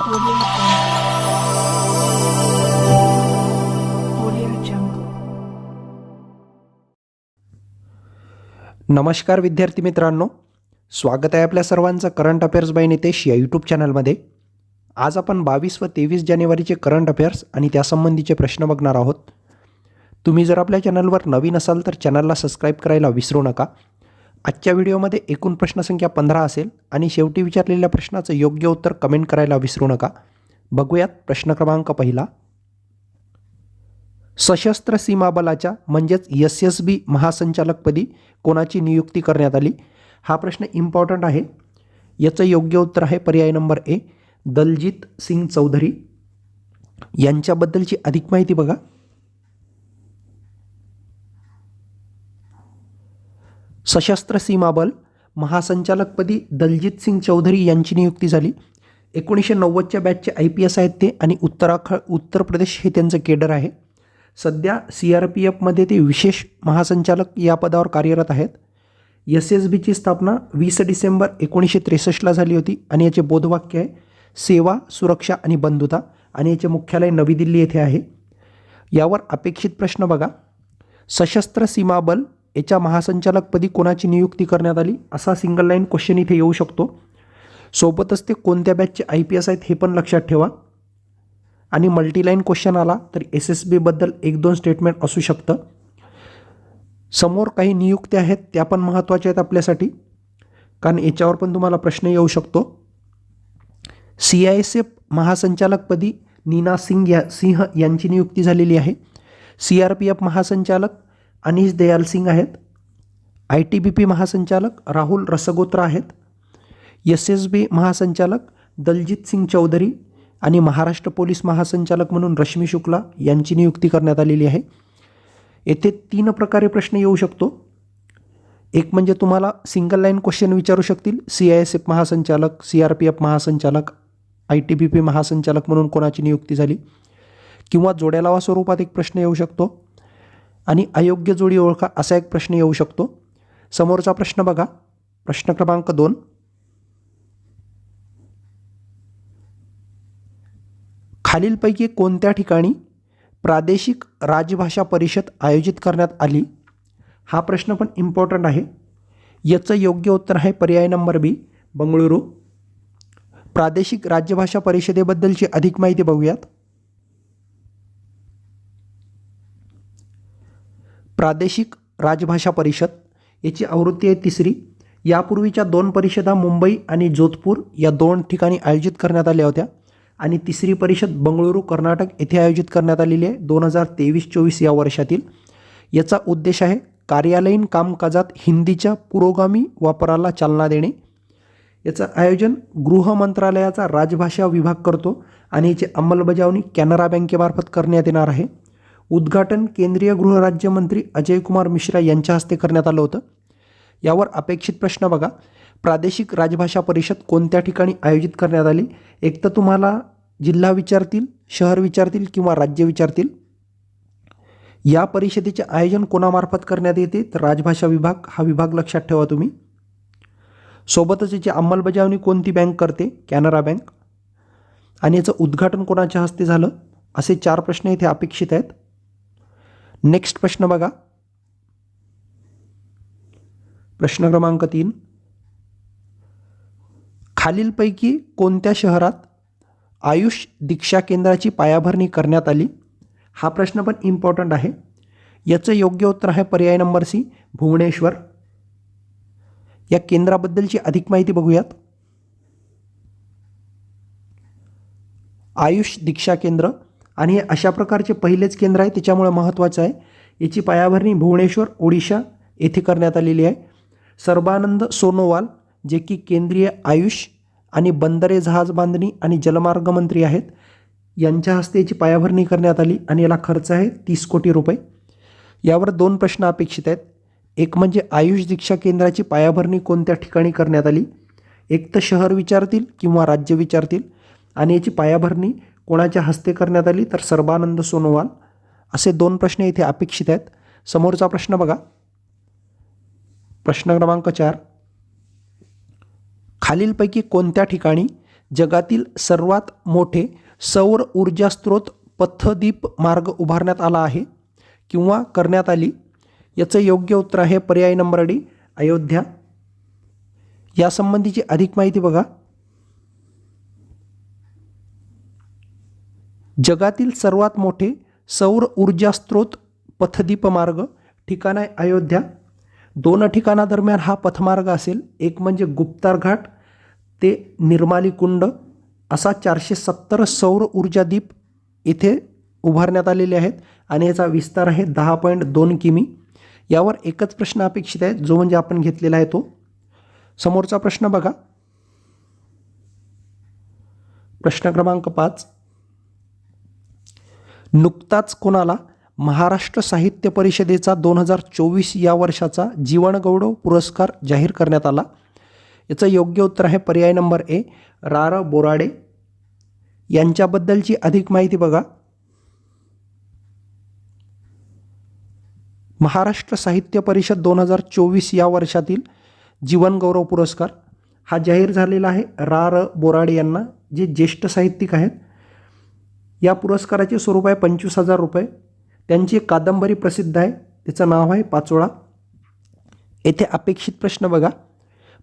Audio Jungle. नमस्कार विद्यार्थी मित्रांनो, स्वागत आहे आपल्या सर्वांचं करंट अफेअर्स बाय नितेश या यूट्यूब चॅनलमध्ये. आज आपण 22 व 23 जानेवारीचे करंट अफेअर्स आणि त्यासंबंधीचे प्रश्न बघणार आहोत. तुम्ही जर आपल्या चॅनलवर नवीन असाल तर चॅनलला सबस्क्राईब करायला विसरू नका. आजच्या व्हिडिओमध्ये एकूण प्रश्नसंख्या 15 असेल आणि शेवटी विचारलेल्या प्रश्नाचं योग्य उत्तर कमेंट करायला विसरू नका. बघूयात प्रश्न क्रमांक पहिला. सशस्त्र सीमा बलाच्या म्हणजेच SSB महासंचालकपदी कोणाची नियुक्ती करण्यात आली? हा प्रश्न इम्पॉर्टंट आहे. याचं योग्य उत्तर आहे पर्याय नंबर ए, दलजीत सिंग चौधरी. यांच्याबद्दलची अधिक माहिती बघा. सशस्त्र सीमा बल महासंचालकपदी दलजीत सिंग चौधरी यांची नियुक्ती झाली. 1990च्या बॅचचे IPS आहेत ते आणि उत्तर प्रदेश हे त्यांचं केडर आहे. सध्या CRPFमध्ये ते विशेष महासंचालक या पदावर कार्यरत आहेत. SSBची स्थापना 20 डिसेंबर 1963ला झाली होती आणि याचे बोधवाक्य आहे सेवा, सुरक्षा आणि बंधुता आणि याचे मुख्यालय नवी दिल्ली येथे आहे. यावर अपेक्षित प्रश्न बघा. सशस्त्र सीमा बल याच्या महासंचालकपदी कोणाची नियुक्ती करण्यात आली असा सिंगल लाईन क्वेश्चन इथे येऊ शकतो. सोबतच ते कोणत्या बॅचचे IPS आहेत हे पण लक्षात ठेवा. आणि मल्टीलाईन क्वेश्चन आला तर SSBबद्दल 1-2 स्टेटमेंट असू शकतं. समोर काही नियुक्त्या आहेत त्या पण महत्त्वाच्या आहेत आपल्यासाठी, कारण याच्यावर पण तुम्हाला प्रश्न येऊ शकतो. CISF महासंचालकपदी नीना सिंह यांची नियुक्ती झालेली आहे. CRPF महासंचालक अनीश दयाल सिंग आहेत. ITBP महासंचालक राहुल रसगोत्रा आहेत. SSB महासंचालक दलजीत सिंग चौधरी आणि महाराष्ट्र पोलीस महासंचालक म्हणून रश्मी शुक्ला यांची नियुक्ती करण्यात आलेली आहे. येथे 3 प्रकारे प्रश्न येऊ शकतो. एक म्हणजे तुम्हाला सिंगल लाईन क्वेश्चन विचारू शकतील, CISF महासंचालक, CRPF महासंचालक, ITBP महासंचालक म्हणून कोणाची नियुक्ती झाली, किंवा जोड्या लावा स्वरूपात एक प्रश्न येऊ शकतो आणि अयोग्य जोडी ओळखा असा एक प्रश्न येऊ शकतो. समोरचा प्रश्न बघा. प्रश्न क्रमांक 2. खालीलपैकी कोणत्या ठिकाणी प्रादेशिक राजभाषा परिषद आयोजित करण्यात आली? हा प्रश्न पण इम्पॉर्टंट आहे. याचं योग्य उत्तर आहे पर्याय नंबर बी, बंगळुरू. प्रादेशिक राजभाषा परिषदेबद्दलची अधिक माहिती बघूयात. प्रादेशिक राजभाषा परिषद याची आवृत्ती आहे 3री. यापूर्वीच्या 2 परिषदा मुंबई आणि जोधपूर या 2 ठिकाणी आयोजित करण्यात आल्या होत्या आणि 3री परिषद बंगळुरू कर्नाटक येथे आयोजित करण्यात आलेली आहे 2023-24 या वर्षातील. याचा उद्देश आहे कार्यालयीन कामकाजात हिंदीच्या पुरोगामी वापराला चालना देणे. याचं आयोजन गृह मंत्रालयाचा राजभाषा विभाग करतो आणि याची अंमलबजावणी कॅनरा बँकेमार्फत करण्यात येणार आहे. उद्घाटन केंद्रीय गृहराज्यमंत्री अजय कुमार मिश्रा यांच्या हस्ते करण्यात आलं होतं. यावर अपेक्षित प्रश्न बघा. प्रादेशिक राजभाषा परिषद कोणत्या ठिकाणी आयोजित करण्यात आली? एक तर तुम्हाला जिल्हा विचारतील, शहर विचारतील किंवा राज्य विचारतील. या परिषदेचे आयोजन कोणामार्फत करण्यात येते? तर राजभाषा विभाग हा विभाग लक्षात ठेवा तुम्ही. सोबतच याची अंमलबजावणी कोणती बँक करते? कॅनरा बँक. आणि याचं उद्घाटन कोणाच्या हस्ते झालं? असे 4 प्रश्न इथे अपेक्षित आहेत. नेक्स्ट प्रश्न बघा. प्रश्न क्रमांक 3. खालीलपैकी कोणत्या शहरात आयुष दीक्षा केंद्राची पायाभरणी करण्यात आली? हा प्रश्न पण इम्पॉर्टंट आहे. याचं योग्य उत्तर आहे पर्याय नंबर सी, भुवनेश्वर. या केंद्राबद्दलची अधिक माहिती बघूयात. आयुष दीक्षा केंद्र आणि हे अशा प्रकारचे पहिलेच केंद्र आहे, त्याच्यामुळे महत्त्वाचं आहे. याची पायाभरणी भुवनेश्वर, ओडिशा येथे करण्यात आलेली आहे. सर्बानंद सोनोवाल जे की केंद्रीय आयुष आणि बंदरे, जहाज बांधणी आणि जलमार्ग मंत्री आहेत, यांच्या हस्ते याची पायाभरणी करण्यात आली आणि याला खर्च आहे 30 कोटी रुपये. यावर 2 प्रश्न अपेक्षित आहेत. एक म्हणजे आयुष दीक्षा केंद्राची पायाभरणी कोणत्या ठिकाणी करण्यात आली? एक तर शहर विचारतील किंवा राज्य विचारतील. आणि याची पायाभरणी कोणाच्या हस्ते करण्यात आली? तर सर्बानंद सोनोवाल. असे 2 प्रश्न इथे अपेक्षित आहेत. समोरचा प्रश्न बघा. प्रश्न क्रमांक 4. खालीलपैकी कोणत्या ठिकाणी जगातील सर्वात मोठे सौर ऊर्जा स्रोत पथदीप मार्ग उभारण्यात आला आहे किंवा करण्यात आली? याचं योग्य उत्तर आहे पर्याय नंबर डी, अयोध्या. यासंबंधीची अधिक माहिती बघा. जगातील सर्वात मोठे सौर ऊर्जा स्रोत पथदीप मार्ग, ठिकाण आहे अयोध्या. 2 ठिकाणादरम्यान हा पथमार्ग असेल. एक म्हणजे गुप्तार घाट ते निर्माली कुंड असा 470 सौर ऊर्जा दीप इथे उभारण्यात आलेले आहेत आणि याचा विस्तार आहे 10.2 किमी. यावर एकच प्रश्न अपेक्षित आहे, जो म्हणजे आपण घेतलेला आहे तो. समोरचा प्रश्न बघा. प्रश्न क्रमांक 5. नुकताच कोणाला महाराष्ट्र साहित्य परिषदेचा 2024 या वर्षाचा जीवनगौरव पुरस्कार जाहीर करण्यात आला? याचं योग्य उत्तर आहे पर्याय नंबर ए, रा. बोराडे. यांच्याबद्दलची अधिक माहिती बघा. महाराष्ट्र साहित्य परिषद 2024 या वर्षातील जीवनगौरव पुरस्कार हा जाहीर झालेला आहे रा. बोराडे यांना, जे ज्येष्ठ साहित्यिक आहेत. या पुरस्काराचे स्वरूप आहे 25,000 रुपये. त्यांची एक कादंबरी प्रसिद्ध आहे, तिचं नाव आहे पाचोळा. येथे अपेक्षित प्रश्न बघा.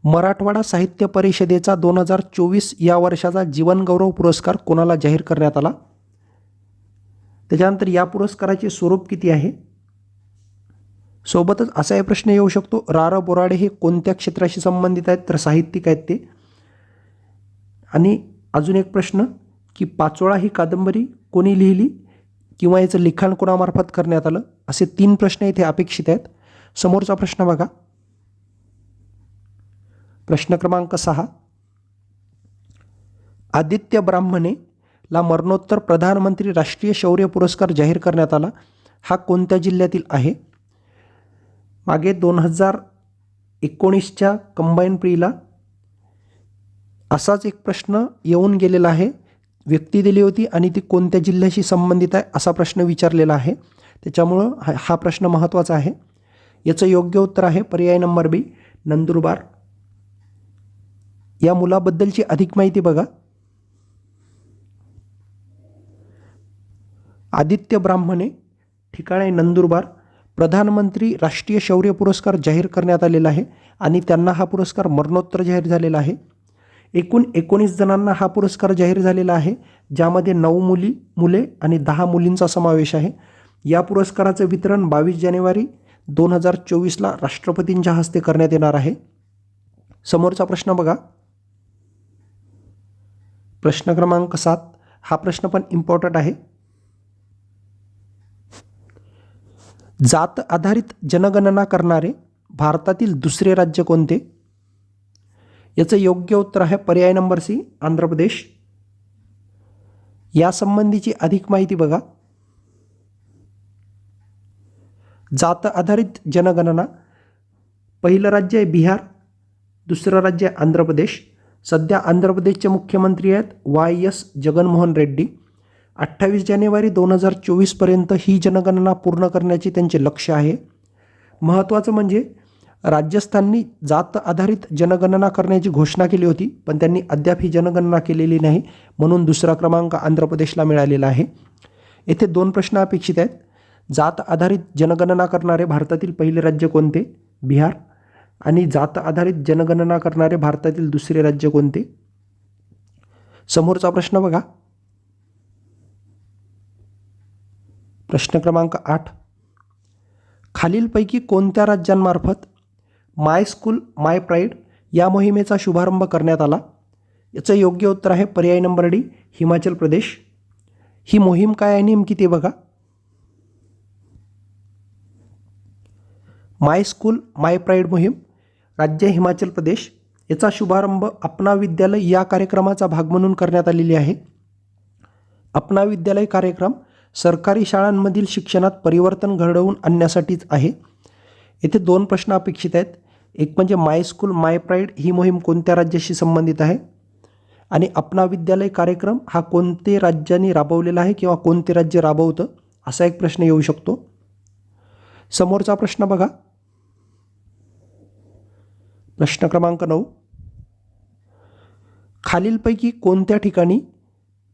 मराठवाडा साहित्य परिषदेचा 2024 या वर्षाचा जीवनगौरव पुरस्कार कोणाला जाहीर करण्यात आला? त्याच्यानंतर या पुरस्काराचे स्वरूप किती आहे? सोबतच असाही प्रश्न येऊ शकतो, रा. बोराडे हे कोणत्या क्षेत्राशी संबंधित आहेत? तर साहित्यिक आहेत ते. आणि अजून एक प्रश्न की पाचोळा ही कादंबरी कोणी लिहिली किंवा याचं लिखाण कोणामार्फत करण्यात आलं? असे 3 प्रश्न इथे अपेक्षित आहेत. समोरचा प्रश्न बघा. प्रश्न क्रमांक 6. आदित्य ब्राह्मणे ला मरणोत्तर प्रधानमंत्री राष्ट्रीय शौर्य पुरस्कार जाहीर करण्यात आला. हा कोणत्या जिल्ह्यातील आहे? मागे 2019च्या कंबाईन प्रीला असाच एक प्रश्न येऊन गेलेला आहे. व्यक्ती दिली होती आणि ती कोणत्या जिल्ह्याशी संबंधित आहे असा प्रश्न विचारलेला आहे. त्याच्यामुळं हा प्रश्न महत्त्वाचा आहे. याचं योग्य उत्तर आहे पर्याय नंबर बी, नंदुरबार. या मुलाबद्दलची अधिक माहिती बघा. आदित्य ब्राह्मणे, ठिकाण आहे नंदुरबार. प्रधानमंत्री राष्ट्रीय शौर्य पुरस्कार जाहीर करण्यात आलेला आहे आणि त्यांना हा पुरस्कार मरणोत्तर जाहीर झालेला आहे. एकूण 19 जणांना हा पुरस्कार जाहीर झालेला आहे, ज्यामध्ये 9 मुले आणि 10 मुलींचा समावेश आहे. या पुरस्काराचं वितरण 22 जानेवारी 2024ला राष्ट्रपतींच्या हस्ते करण्यात येणार आहे. समोरचा प्रश्न बघा. प्रश्न क्रमांक 7. हा प्रश्न पण इम्पॉर्टंट आहे. जात आधारित जनगणना करणारे भारतातील दुसरे राज्य कोणते? याचं योग्य उत्तर आहे पर्याय नंबर सी, आंध्र प्रदेश. यासंबंधीची अधिक माहिती बघा. जात आधारित जनगणना, पहिलं राज्य आहे बिहार, दुसरं राज्य आहे आंध्र प्रदेश. सध्या आंध्र प्रदेशचे मुख्यमंत्री आहेत YS जगनमोहन रेड्डी. 28 जानेवारी 2024पर्यंत ही जनगणना पूर्ण करण्याचे त्यांचे लक्ष्य आहे. महत्त्वाचं म्हणजे राजस्थाननी जात आधारित जनगणना करण्याची घोषणा केली होती, पण त्यांनी अद्याप ही जनगणना केलेली नाही, म्हणून दुसरा क्रमांक आंध्र प्रदेशला मिळालेला आहे. येथे 2 प्रश्न अपेक्षित आहेत. जात आधारित जनगणना करणारे भारतातील पहिले राज्य कोणते? बिहार. आणि जात आधारित जनगणना करणारे भारतातील दुसरे राज्य कोणते? समोरचा प्रश्न बघा. प्रश्न क्रमांक 8. खालीलपैकी कोणत्या राज्यांमार्फत माय स्कूल माय प्राईड या मोहिमेचा शुभारंभ करण्यात आला? याचं योग्य उत्तर आहे पर्याय नंबर डी, हिमाचल प्रदेश. ही मोहीम काय आहे नेमकी ते बघा. माय स्कूल माय प्राईड मोहीम, राज्य हिमाचल प्रदेश. याचा शुभारंभ अपना विद्यालय या कार्यक्रमाचा भाग म्हणून करण्यात आलेली आहे. अपना विद्यालय कार्यक्रम सरकारी शाळांमधील शिक्षणात परिवर्तन घडवून आणण्यासाठीच आहे. येथे 2 प्रश्न अपेक्षित आहेत. एक म्हणजे माय स्कूल माय प्राईड ही मोहीम कोणत्या राज्याशी संबंधित आहे आणि अपना विद्यालय कार्यक्रम हा कोणते राज्यांनी राबवलेला आहे किंवा कोणते राज्य राबवतं असा एक प्रश्न येऊ शकतो. समोरचा प्रश्न बघा. प्रश्न क्रमांक 9. खालीलपैकी कोणत्या ठिकाणी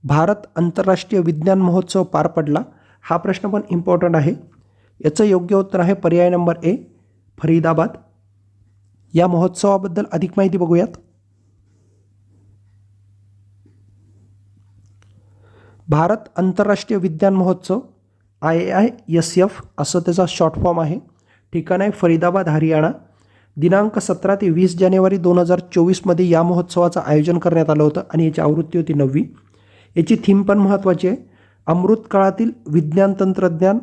भारत आंतरराष्ट्रीय विज्ञान महोत्सव पार पडला? हा प्रश्न पण इम्पॉर्टंट आहे. याचं योग्य उत्तर आहे पर्याय नंबर ए, फरीदाबाद. या महोत्सवाबद्दल अधिक माहिती बघूयात. भारत आंतरराष्ट्रीय विज्ञान महोत्सव IISF असं त्याचा शॉर्ट फॉर्म आहे. ठिकाण आहे फरीदाबाद, हरियाणा. दिनांक 17 ते 20 जानेवारी 2024मध्ये या महोत्सवाचं आयोजन करण्यात आलं होतं आणि याची आवृत्ती होती 9वी. याची थीम पण महत्त्वाची आहे. अमृत काळातील विज्ञान तंत्रज्ञान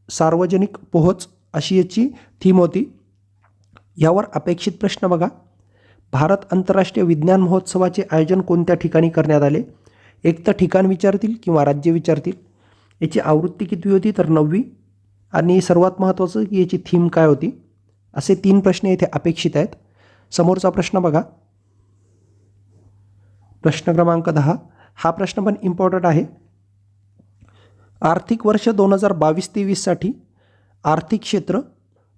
सार्वजनिक पोहोच अशी याची थीम होती. यावर अपेक्षित प्रश्न बघा. भारत आंतरराष्ट्रीय विज्ञान महोत्सवाचे आयोजन कोणत्या ठिकाणी करण्यात आले? एक तर ठिकाण विचारतील किंवा राज्य विचारतील. याची आवृत्ती किती होती तर 9वी. आणि सर्वात महत्त्वाचं की याची थीम काय होती. असे 3 प्रश्न येथे अपेक्षित आहेत. समोरचा प्रश्न बघा, प्रश्न क्रमांक 10. हा प्रश्न पण इम्पॉर्टंट आहे. आर्थिक वर्ष 2022-23साठी आर्थिक क्षेत्र,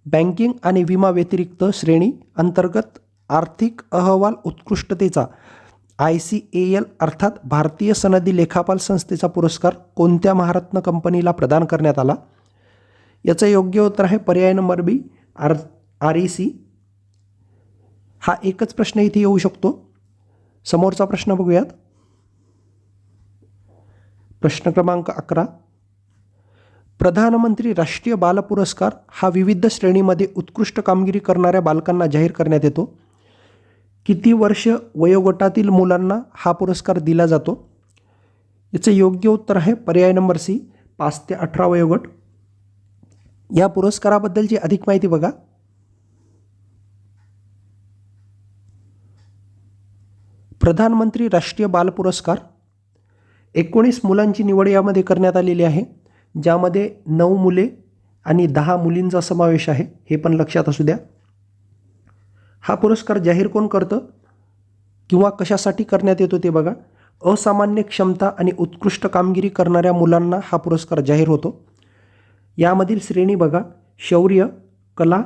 बँकिंग आणि विमा व्यतिरिक्त श्रेणी अंतर्गत आर्थिक अहवाल उत्कृष्टतेचा ICAL अर्थात भारतीय सनदी लेखापाल संस्थेचा पुरस्कार कोणत्या महारत्न कंपनीला प्रदान करण्यात आला? याचं योग्य उत्तर आहे पर्याय नंबर बी, REC. हा एकच प्रश्न इथे येऊ शकतो. समोरचा प्रश्न बघूयात. प्रश्न क्रमांक 11. प्रधानमंत्री राष्ट्रीय बाल पुरस्कार हा विविध श्रेणीमध्ये उत्कृष्ट कामगिरी करणाऱ्या बालकांना जाहीर करण्यात येतो. किती वर्ष वयोगटातील मुलांना हा पुरस्कार दिला जातो? याचं योग्य उत्तर आहे पर्याय नंबर सी, 5 ते 18 वयोगट. या पुरस्काराबद्दलची अधिक माहिती बघा. प्रधानमंत्री राष्ट्रीय बाल पुरस्कार 19 मुलांची निवड यामध्ये करण्यात आलेली आहे, ज्यामध्ये 9 मुले आणि 10 मुलींचा समावेश आहे. हे पण लक्षात असू द्या. हा पुरस्कार जाहीर कोण करतं किंवा कशासाठी करण्यात येतो ते बघा. असामान्य क्षमता आणि उत्कृष्ट कामगिरी करणाऱ्या मुलांना हा पुरस्कार जाहीर होतो. यामधील श्रेणी बघा, शौर्य, कला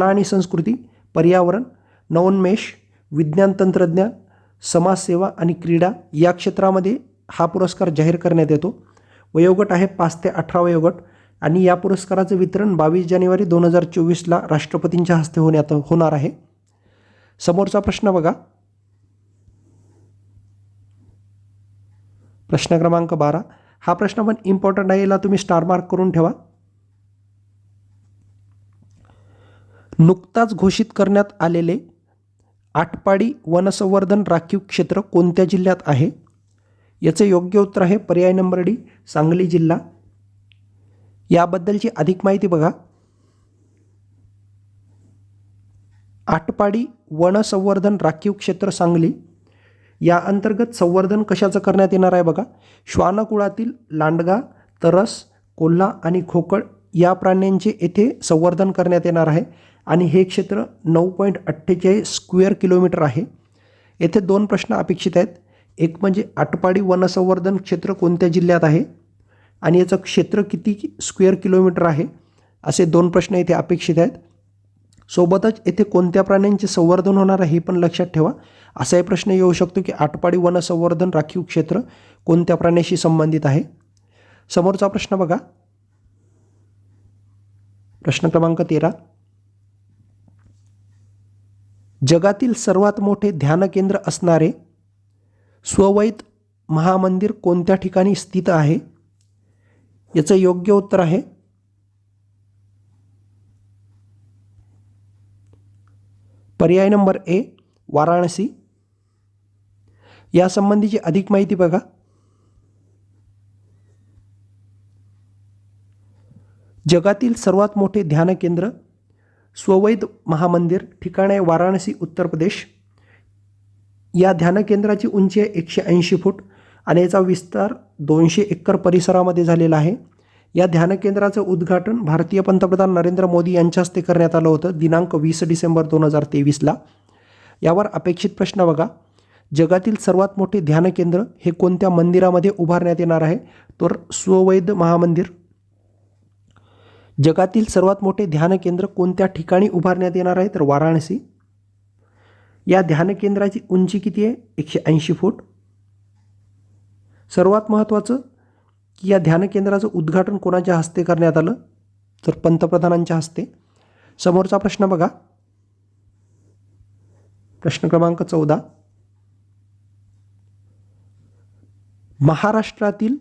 आणि संस्कृती, पर्यावरण, नवोन्मेष, विज्ञान तंत्रज्ञान, समाजसेवा आणि क्रीडा या क्षेत्रामध्ये हा पुरस्कार जाहीर करण्यात येतो. वयोगट आहे 5 ते 18 वयोगट आणि या पुरस्काराचं वितरण 22 जानेवारी 2024ला राष्ट्रपतींच्या हस्ते होणार आहे. समोरचा प्रश्न बघा. प्रश्न क्रमांक 12. हा प्रश्न पण इम्पॉर्टंट आहे, याला तुम्ही स्टार मार्क करून ठेवा. नुकताच घोषित करण्यात आलेले आटपाडी वनसंवर्धन राखीव क्षेत्र कोणत्या जिल्ह्यात आहे? याचे योग्य उत्तर आहे पर्याय नंबर डी, सांगली जिल्हा. याबद्दलची अधिक माहिती बघा. आटपाडी वनसंवर्धन राखीव क्षेत्र सांगली या अंतर्गत संवर्धन कशाचं करण्यात येणार आहे बघा. श्वानकुळातील लांडगा, तरस, कोल्हा आणि खोकड या प्राण्यांचे येथे संवर्धन करण्यात येणार आहे आणि हे क्षेत्र 9.48 स्क्वेअर किलोमीटर आहे. येथे 2 प्रश्न अपेक्षित आहेत. एक म्हणजे आटपाडी वनसंवर्धन क्षेत्र कोणत्या जिल्ह्यात आहे आणि याचं क्षेत्र किती स्क्वेअर किलोमीटर आहे, असे 2 प्रश्न येथे अपेक्षित आहेत. सोबतच येथे कोणत्या प्राण्यांचे संवर्धन होणार आहे हे पण लक्षात ठेवा. असाही प्रश्न येऊ शकतो की आटपाडी वनसंवर्धन राखीव क्षेत्र कोणत्या प्राण्याशी संबंधित आहे. समोरचा प्रश्न बघा. प्रश्न क्रमांक 13. जगातील सर्वात मोठे ध्यान केंद्र असणारे स्ववैत महामंदिर कोणत्या ठिकाणी स्थित आहे? याचं योग्य उत्तर आहे पर्याय नंबर ए, वाराणसी. यासंबंधीची अधिक माहिती बघा. जगातील सर्वात मोठे ध्यान केंद्र स्ववैत महामंदिर, ठिकाण आहे वाराणसी, उत्तर प्रदेश. या ध्यान केंद्राची उंची आहे 180 फूट आणि याचा विस्तार 200 एकर परिसरामध्ये झालेला आहे. या ध्यान केंद्राचं उद्घाटन भारतीय पंतप्रधान नरेंद्र मोदी यांच्या हस्ते करण्यात आलं होतं दिनांक 20 डिसेंबर 2023ला. यावर अपेक्षित प्रश्न बघा. जगातील सर्वात मोठे ध्यान केंद्र हे कोणत्या मंदिरामध्ये उभारण्यात येणार आहे? तर स्ववैत महामंदिर. जगातील सर्वात मोठे ध्यान केंद्र कोणत्या ठिकाणी उभारण्यात येणार आहे? तर वाराणसी. या ध्यान केंद्राची उंची किती आहे? 180 फूट. सर्वात महत्त्वाचं की या ध्यान केंद्राचं उद्घाटन कोणाच्या हस्ते करण्यात आलं? तर पंतप्रधानांच्या हस्ते. समोरचा प्रश्न बघा, प्रश्न क्रमांक 14. महाराष्ट्रातील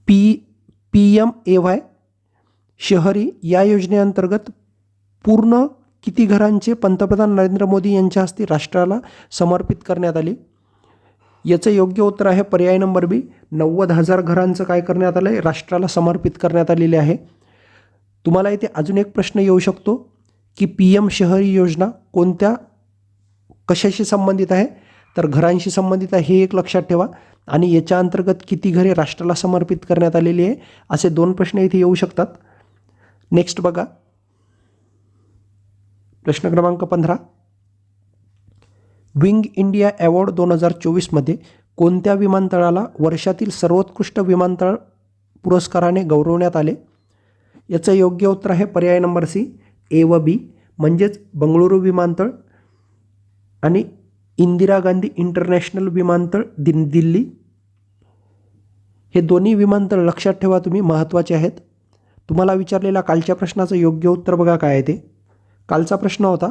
PMAY शहरी या योजनेअंतर्गत पूर्ण किती घरांचे पंतप्रधान नरेंद्र मोदी यांच्या हस्ते राष्ट्राला समर्पित करण्यात आले? याचं योग्य उत्तर आहे पर्याय नंबर बी. 90,000 घरांचं काय करण्यात आलं आहे? राष्ट्राला समर्पित करण्यात आलेले आहे. तुम्हाला इथे अजून एक प्रश्न येऊ शकतो की PM शहरी योजना कोणत्या कशाशी संबंधित आहे? तर घरांशी संबंधित आहे, हे एक लक्षात ठेवा. आणि याच्या अंतर्गत किती घरे राष्ट्राला समर्पित करण्यात आलेली आहे, असे 2 प्रश्न इथे येऊ शकतात. नेक्स्ट बघा, प्रश्न क्रमांक 15. विंग इंडिया अवॉर्ड 2024मध्ये कोणत्या विमानतळाला वर्षातील सर्वोत्कृष्ट विमानतळ पुरस्काराने गौरवण्यात आले? याचं योग्य उत्तर आहे पर्याय नंबर सी, A व B, म्हणजेच बंगळुरू विमानतळ आणि इंदिरा गांधी इंटरनॅशनल विमानतळ दिल्ली. हे दोन्ही विमानतळ लक्षात ठेवा तुम्ही, महत्त्वाचे आहेत. तुम्हाला विचारलेल्या कालच्या प्रश्नाचं योग्य उत्तर बघा काय आहे ते. कालचा प्रश्न होता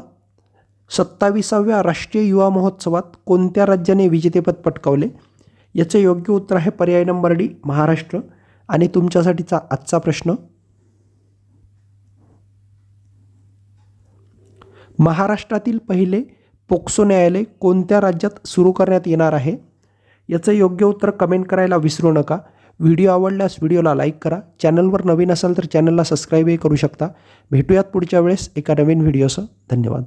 27व्या राष्ट्रीय युवा महोत्सवात कोणत्या राज्याने विजेतेपद पटकावले? याचं योग्य उत्तर आहे पर्याय नंबर डी, महाराष्ट्र. आणि तुमच्यासाठीचा आजचा प्रश्न, महाराष्ट्रातील पहिले पोक्सो न्यायालय कोणत्या राज्यात सुरू करण्यात येणार आहे? याचं योग्य उत्तर कमेंट करायला विसरू नका. व्हिडिओ आवडल्यास व्हिडिओला लाईक करा. चॅनलवर नवीन असाल तर चॅनलला सबस्क्राईबही करू शकता. भेटूयात पुढच्या वेळेस एका नवीन व्हिडिओसह. धन्यवाद.